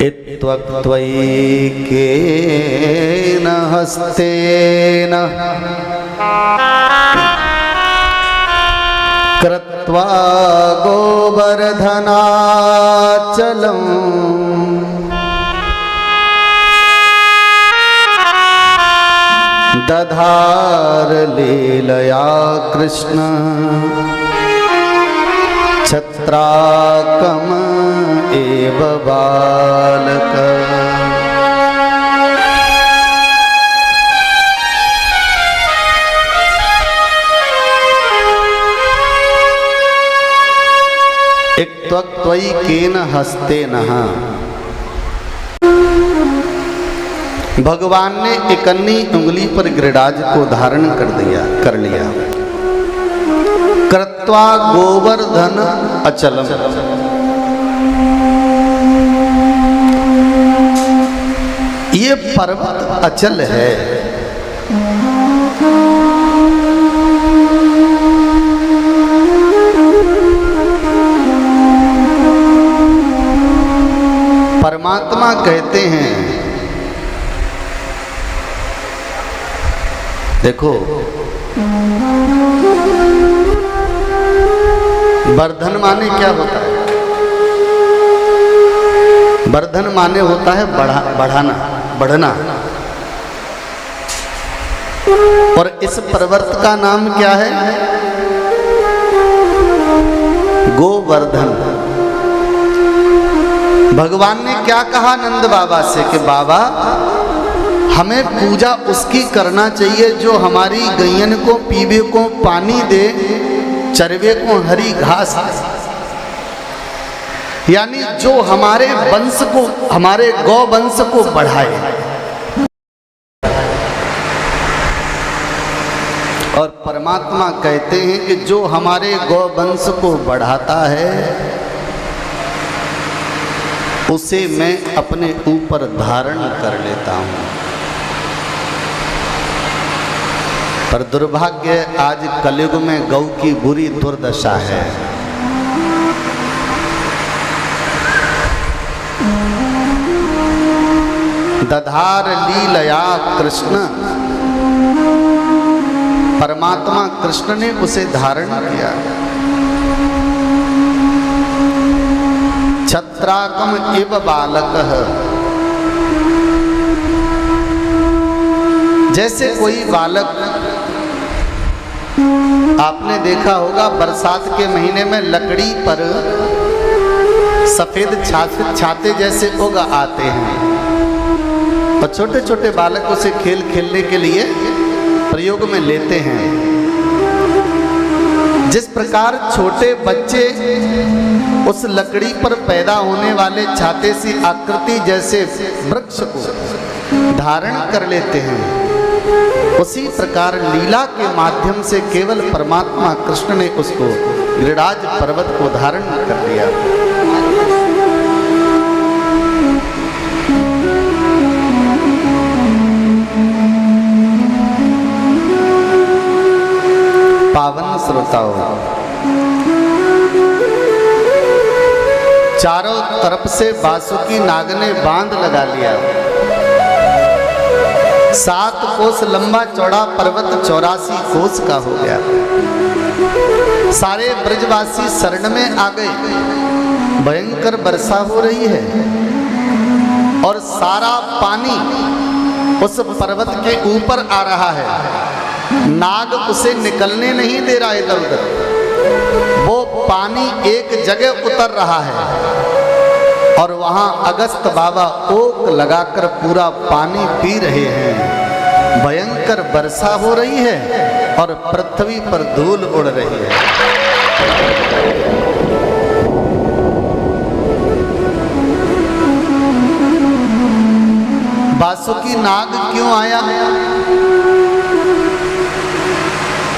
इत्त्वक्त्वैकेन हस्तेन कृत्वा गोवर्धनाचलम् दधार लीलया कृष्ण छत्राकम एव बालक। इत्त्वक्त्वैकेन हस्तेन, भगवान ने इकन्नी उंगली पर गिरिराज को धारण कर लिया। कृत्वा गोवर्धन अचलम, ये पर्वत अचल है। परमात्मा कहते हैं, देखो वर्धन माने क्या होता है? वर्धन माने होता है बढ़ना। और इस पर्वत का नाम क्या है? गोवर्धन। भगवान ने क्या कहा नंद बाबा से कि बाबा हमें पूजा उसकी करना चाहिए जो हमारी गैयन को पीवे को पानी दे, चरवे को हरी घास, यानी जो हमारे वंश को, हमारे गौ वंश को बढ़ाए। और परमात्मा कहते हैं कि जो हमारे गौ वंश को बढ़ाता है उसे मैं अपने ऊपर धारण कर लेता हूं। पर दुर्भाग्य आज कलयुग में गौ की बुरी दुर्दशा है। दधार लीलया कृष्ण, परमात्मा कृष्ण ने उसे धारण किया। छत्राकम इव बालकः, जैसे कोई बालक, आपने देखा होगा बरसात के महीने में लकड़ी पर सफेद छाते जैसे उग आते हैं और छोटे छोटे बालक उसे खेल खेलने के लिए प्रयोग में लेते हैं। जिस प्रकार छोटे बच्चे उस लकड़ी पर पैदा होने वाले छाते सी आकृति जैसे वृक्ष को धारण कर लेते हैं, उसी प्रकार लीला के माध्यम से केवल परमात्मा कृष्ण ने उसको गिरिराज पर्वत को धारण कर लिया। पावन श्रोताओं, चारों तरफ से बासुकी नाग ने बांध लगा लिया। 7 कोस लंबा चौड़ा पर्वत 84 कोस का हो गया। सारे ब्रजवासी शरण में आ गए। भयंकर वर्षा हो रही है और सारा पानी उस पर्वत के ऊपर आ रहा है। नाग उसे निकलने नहीं दे रहा इधर उधर, वो पानी एक जगह उतर रहा है और वहां अगस्त बाबा ओक लगाकर पूरा पानी पी रहे हैं। भयंकर वर्षा हो रही है और पृथ्वी पर धूल उड़ रही है। बासुकी नाग क्यों आया?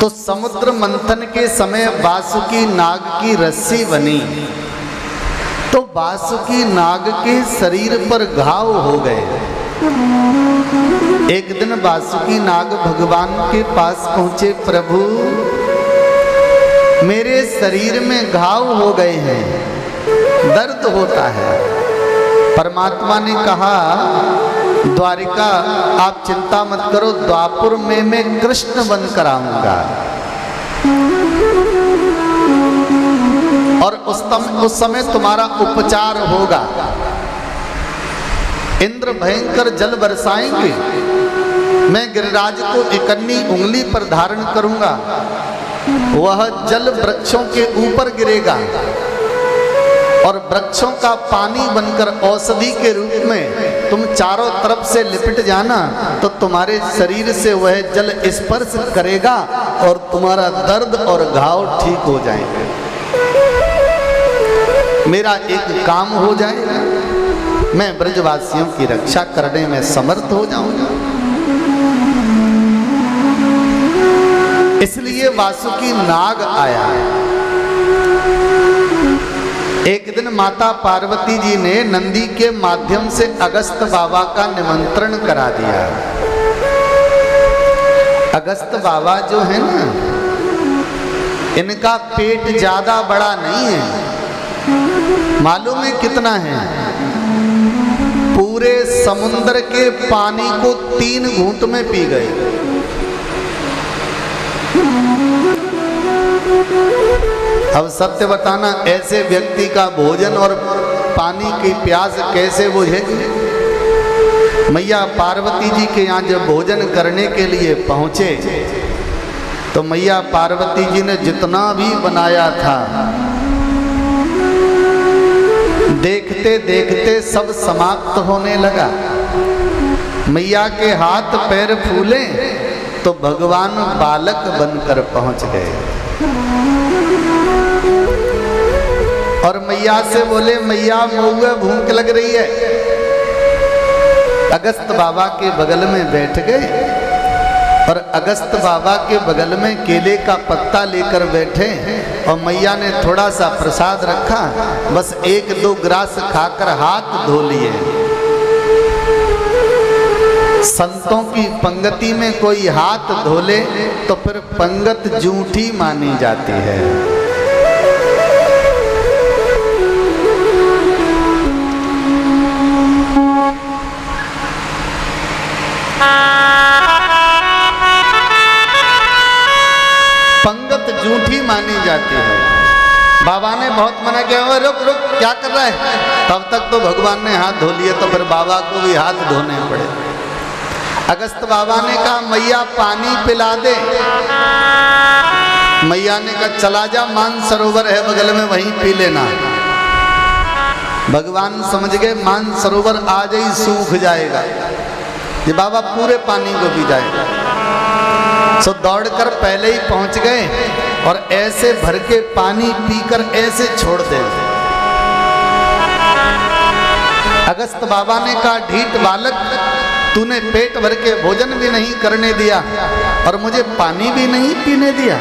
तो समुद्र मंथन के समय बासुकी नाग की रस्सी बनी तो बासुकी नाग के शरीर पर घाव हो गए। एक दिन बासुकी नाग भगवान के पास पहुंचे, प्रभु मेरे शरीर में घाव हो गए हैं, दर्द होता है। परमात्मा ने कहा द्वारिका आप चिंता मत करो, द्वापुर में मैं कृष्ण बनकर आऊंगा और उस समय तुम्हारा उपचार होगा। इंद्र भयंकर जल बरसाएंगे, मैं गिरिराज को इकन्नी उंगली पर धारण करूंगा, वह जल वृक्षों के ऊपर गिरेगा और वृक्षों का पानी बनकर औषधि के रूप में तुम चारों तरफ से लिपट जाना, तो तुम्हारे शरीर से वह जल स्पर्श करेगा और तुम्हारा दर्द और घाव ठीक हो जाएंगे। मेरा एक काम हो जाएगा, मैं ब्रजवासियों की रक्षा करने में समर्थ हो जाऊंगा। इसलिए वासुकी नाग आया। एक दिन माता पार्वती जी ने नंदी के माध्यम से अगस्त बाबा का निमंत्रण करा दिया। अगस्त बाबा जो है ना, इनका पेट ज्यादा बड़ा नहीं है। मालूम है कितना है? पूरे समुद्र के पानी को 3 घूंट में पी गए। अब सत्य बताना, ऐसे व्यक्ति का भोजन और पानी की प्यास कैसे बुझेगी? मैया पार्वती जी के यहाँ जब भोजन करने के लिए पहुंचे तो मैया पार्वती जी ने जितना भी बनाया था देखते देखते सब समाप्त होने लगा। मैया के हाथ पैर फूले तो भगवान बालक बनकर पहुंच गए और मैया से बोले, मैया मऊआ भूख लग रही है। अगस्त बाबा के बगल में बैठ गए और अगस्त बाबा के बगल में केले का पत्ता लेकर बैठे और मैया ने थोड़ा सा प्रसाद रखा, बस 1-2 ग्रास खाकर हाथ धो लिए। संतों की पंगति में कोई हाथ धो ले तो फिर पंगत जूठी मानी जाती है। पंगत जूठी मानी जाती है। बाबा ने बहुत मना किया, रुक रुक क्या कर रहा है? तब तक तो भगवान ने हाथ धो लिए, तो फिर बाबा को भी हाथ धोने पड़े। अगस्त बाबा ने कहा, मैया पानी पिला दे। मैया ने कहा, चला जा, मानसरोवर है बगल में, वहीं पी लेना। भगवान समझ गए मानसरोवर आज ही सूख जाएगा, ये बाबा पूरे पानी को पी जाएगा। सो दौड़कर पहले ही पहुंच गए और ऐसे भर के पानी पीकर ऐसे छोड़ दे। अगस्त बाबा ने कहा, ढीठ बालक, तूने पेट भर के भोजन भी नहीं करने दिया और मुझे पानी भी नहीं पीने दिया।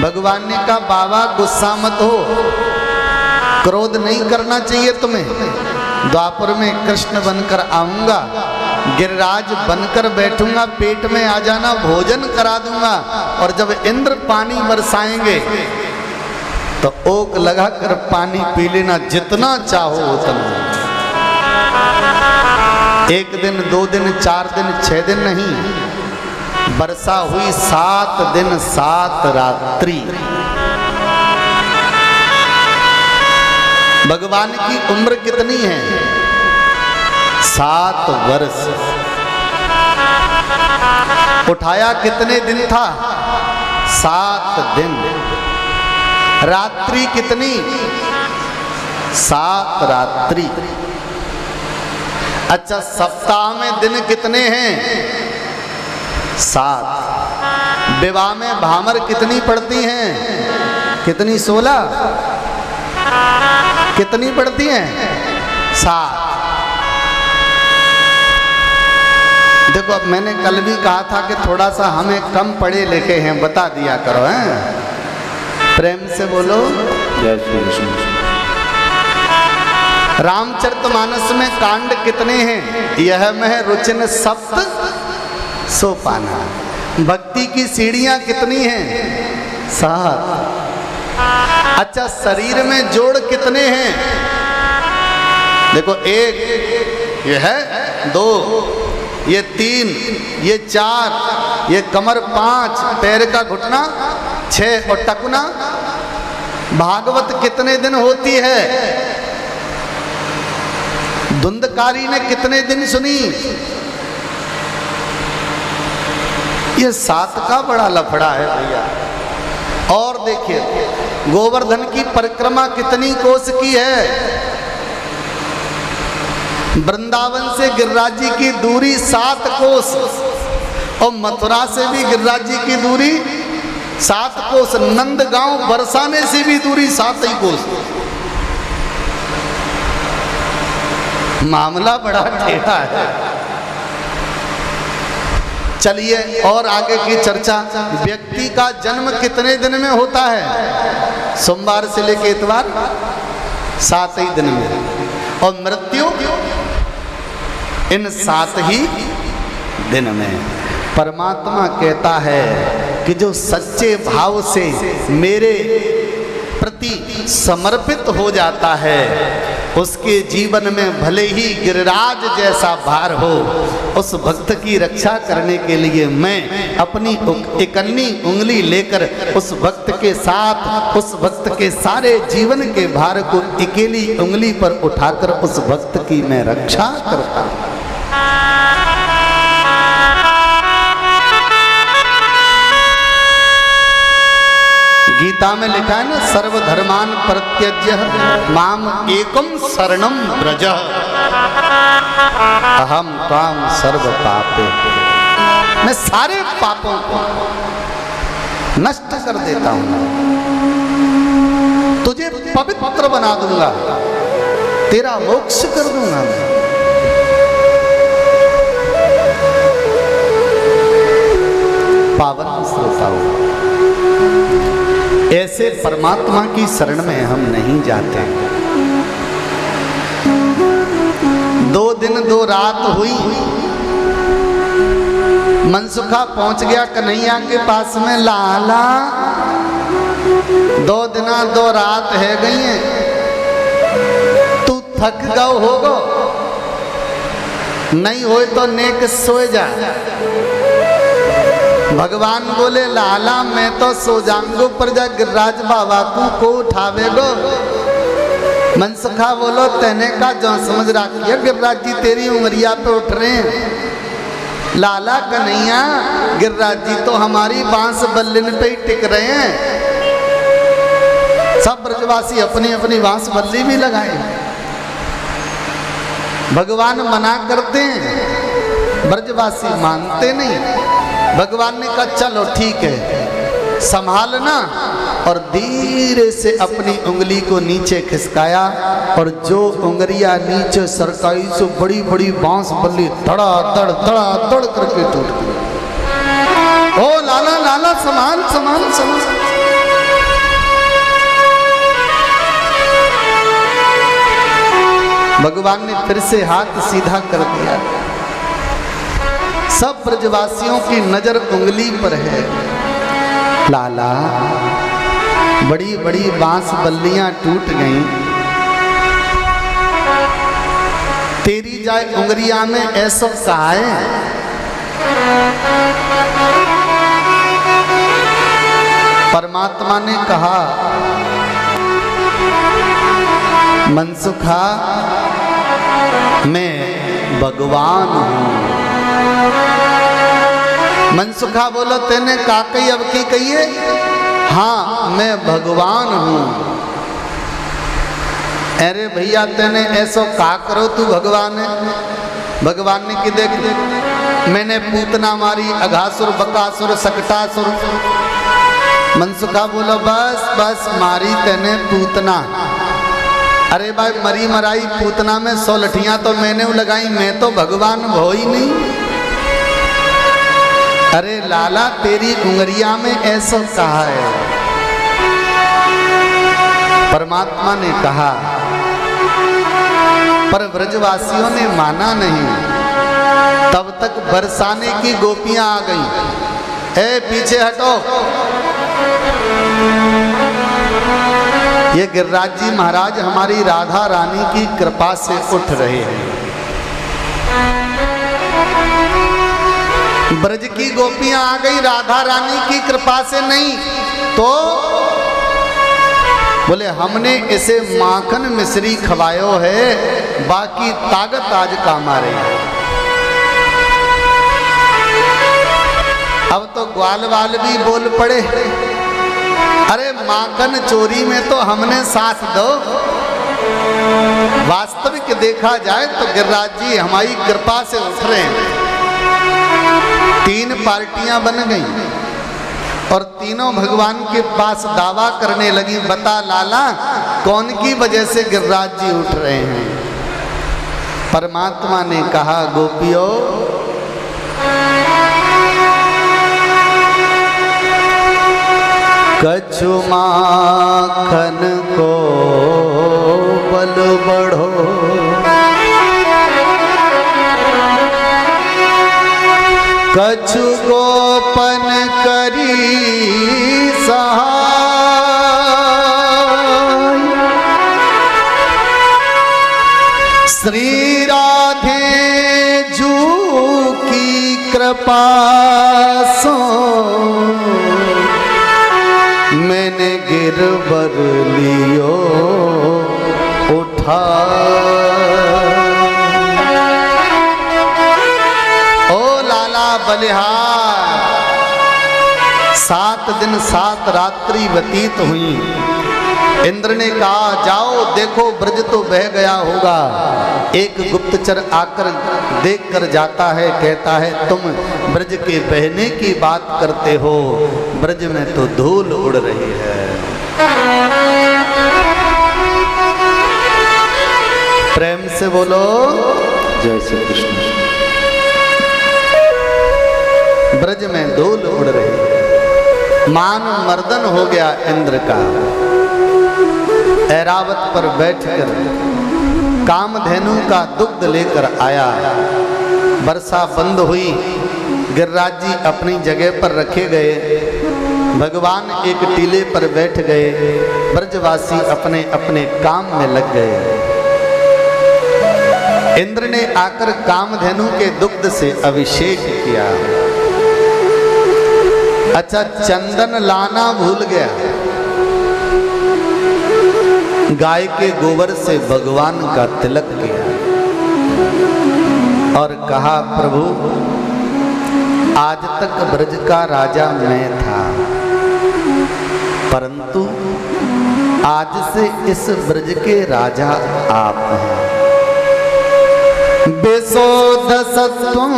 भगवान ने कहा, बाबा गुस्सा मत हो, क्रोध नहीं करना चाहिए तुम्हें। द्वापर में कृष्ण बनकर आऊंगा, गिरिराज बनकर बैठूंगा, पेट में आ जाना, भोजन करा दूंगा और जब इंद्र पानी बरसाएंगे तो ओक लगाकर पानी पी लेना, जितना चाहो उतना। 1 दिन 2 दिन 4 दिन 6 दिन नहीं, वर्षा हुई 7 दिन 7 रात्रि। भगवान की उम्र कितनी है? 7 वर्ष। उठाया कितने दिन था? 7 दिन। रात्रि कितनी? 7 रात्रि। अच्छा, सप्ताह में दिन कितने हैं? 7। विवाह में भामर कितनी पड़ती हैं? कितनी? 16। कितनी पड़ती हैं? 7। देखो, अब मैंने कल भी कहा था कि थोड़ा सा हमें कम पढ़े लिखे हैं, बता दिया करो। हैं, प्रेम से बोलो जय श्री कृष्ण। रामचरितमानस में कांड कितने हैं? यह में रुचिन सप्त सोपाना। भक्ति की सीढ़ियां कितनी हैं? 7। अच्छा, शरीर में जोड़ कितने हैं? देखो, एक ये है, दो ये, तीन ये, चार ये, कमर 5, पैर का घुटना 6 और टकुना। भागवत कितने दिन होती है? धुंधकारी ने कितने दिन सुनी? ये 7 का बड़ा लफड़ा है भैया। और देखिए, गोवर्धन की परिक्रमा कितनी कोस की है? वृंदावन से गिरिराज जी की दूरी 7 कोस, और मथुरा से भी गिरिराज जी की दूरी 7 कोस, नंदगांव बरसाने से भी दूरी 7 ही कोस। मामला बड़ा टेढ़ा है। चलिए और आगे की चर्चा। व्यक्ति का जन्म कितने दिन में होता है? सोमवार से लेकर इतवार, 7 ही दिन में। और मृत्यु इन 7 ही दिन में। परमात्मा कहता है कि जो सच्चे भाव से मेरे प्रति समर्पित हो जाता है, उसके जीवन में भले ही गिरिराज जैसा भार हो, उस भक्त की रक्षा करने के लिए मैं अपनी इकन्नी उंगली लेकर उस भक्त के साथ, उस भक्त के सारे जीवन के भार को अकेली उंगली पर उठाकर उस भक्त की मैं रक्षा करता हूँ। गीता में लिखा है ना, सर्वधर्मान परित्यज्य माम एकम शरणम व्रज अहम त्वाम सर्व पापे। मैं सारे पापों को नष्ट कर देता हूं, तुझे पवित्र बना दूंगा, तेरा मोक्ष कर दूंगा मैं। पावन श्रोताओं, ऐसे परमात्मा की शरण में हम नहीं जाते। 2 दिन 2 रात हुई, मनसुखा पहुंच गया कन्हैया के पास में। लाला 2 दिन 2 रात है गई है, तू थक गओ होगो, नहीं होए तो नेक सोए जा। भगवान बोले, लाला मैं तो सो जाऊंगो, पर जा गिरिराज बाबा को उठावे गो। मनसुखा बोलो, तेने का जो समझ रखिए, गिरिराज जी तेरी उमरिया पे उठ रहे हैं। लाला कन्हैया, गिरिराज जी तो हमारी बांस बल्लिन पे ही टिक रहे हैं। सब ब्रजवासी अपनी अपनी बांस बल्ली भी लगाए। भगवान मना करते हैं, ब्रजवासी मानते नहीं। भगवान ने कहा चलो ठीक है, संभालना, और धीरे से अपनी उंगली को नीचे खिसकाया, और जो उंगलियां नीचे सरकाई सो बड़ी बड़ी बांस बल्ली धड़ाधड़ करके टूट गई। ओ लाला लाला, समान समान समान। भगवान ने फिर से हाथ सीधा कर दिया। सब ब्रजवासियों की नजर उंगली पर है। लाला, बड़ी बड़ी बांस बल्लियां टूट गईं, तेरी जाए उंगलियां में ऐसा कहा है? परमात्मा ने कहा, मनसुखा मैं भगवान हूं। मनसुखा बोलो, तेने काकई अब की कहिए? हाँ, मैं भगवान हूं। अरे भैया, तेने ऐसो का करो, तू भगवान है। भगवान ने कि देख, मैंने पूतना मारी, अघासुर, बकासुर, सकटासुर। मनसुखा बोलो, बस बस मारी तेने पूतना। अरे भाई, मरी मराई पूतना में 100 लठियां तो मैंने लगाई, मैं तो भगवान हो ही नहीं। अरे लाला, तेरी उंगलियां में ऐसा कहा है? परमात्मा ने कहा, पर ब्रजवासियों ने माना नहीं। तब तक बरसाने की गोपियां आ गईं। ए पीछे हटो, ये गिरिराज जी महाराज हमारी राधा रानी की कृपा से उठ रहे हैं। ब्रज की गोपियां आ गई, राधा रानी की कृपा से नहीं तो बोले हमने इसे माखन मिश्री खवायो है, बाकी ताकत आज काम आ रही है। अब तो ग्वाल वाल भी बोल पड़े, अरे माखन चोरी में तो हमने साथ दो। वास्तविक देखा जाए तो गिरिराज जी हमारी कृपा से उठ रहे हैं। 3 पार्टियां बन गई और तीनों भगवान के पास दावा करने लगी, बता लाला कौन की वजह से गिरिराज जी उठ रहे हैं। परमात्मा ने कहा, गोपियों कछु माखन को बल बढ़ो, कछु गोपन करी सहाय, श्री राधे जू की कृपा सो मैंने गिरवर लियो उठा। ओ लाला बलिहार, 7 दिन 7 रात्रि व्यतीत हुई। इंद्र ने कहा, जाओ देखो ब्रज तो बह गया होगा। एक गुप्तचर आकर देख कर जाता है, कहता है तुम ब्रज के बहने की बात करते हो, ब्रज में तो धूल उड़ रही है। प्रेम से बोलो जय श्री कृष्ण। ब्रज में धूल उड़ रही है। मान मर्दन हो गया इंद्र का। ऐरावत पर बैठकर कामधेनु का दुग्ध लेकर आया। वर्षा बंद हुई, गिरिराज जी अपनी जगह पर रखे गए, भगवान एक टीले पर बैठ गए, ब्रजवासी अपने अपने काम में लग गए। इंद्र ने आकर कामधेनु के दुग्ध से अभिषेक किया। अच्छा, चंदन लाना भूल गया, गाय के गोबर से भगवान का तिलक किया और कहा, प्रभु आज तक ब्रज का राजा मैं था, परंतु आज से इस ब्रज के राजा आप हैं। बेसोध सत्वं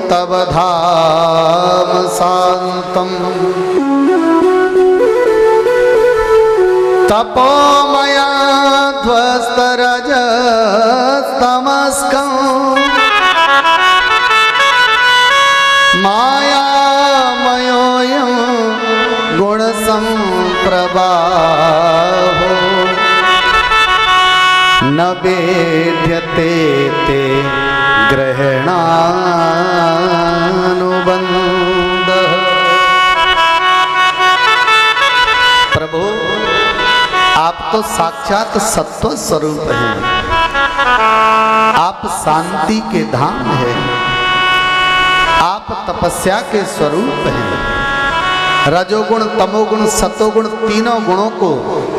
तव धाम शांतम, तपोमया ध्वस्त रजस्तमस्कं, मायामयोऽयं गुणसंप्रवाहो, न वेद्यते ते ग्रहणानुबन्धः। प्रभु आप तो साक्षात सत्व स्वरूप हैं, आप शांति के धाम हैं, आप तपस्या के स्वरूप हैं। रजोगुण तमोगुण सतोगुण तीनों गुणों को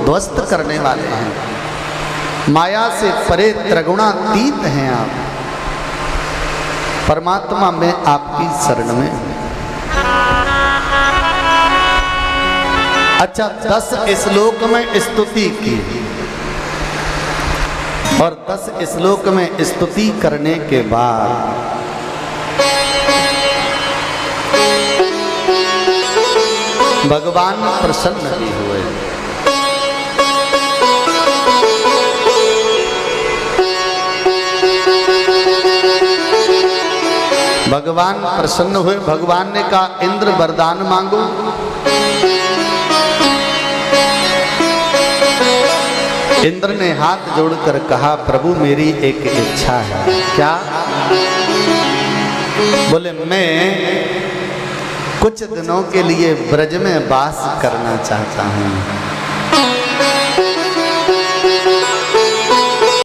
ध्वस्त करने वाले हैं। माया से परे त्रिगुणातीत हैं आप। परमात्मा मैं आपकी शरण में हूं। अच्छा, 10 श्लोक में स्तुति की और 10 श्लोक में स्तुति करने के बाद भगवान प्रसन्न भी हुए। भगवान प्रसन्न हुए। भगवान ने कहा, इंद्र वरदान मांगो। इंद्र ने हाथ जोड़कर कहा, प्रभु मेरी एक इच्छा है। क्या? बोले, मैं कुछ दिनों के लिए ब्रज में वास करना चाहता हूँ।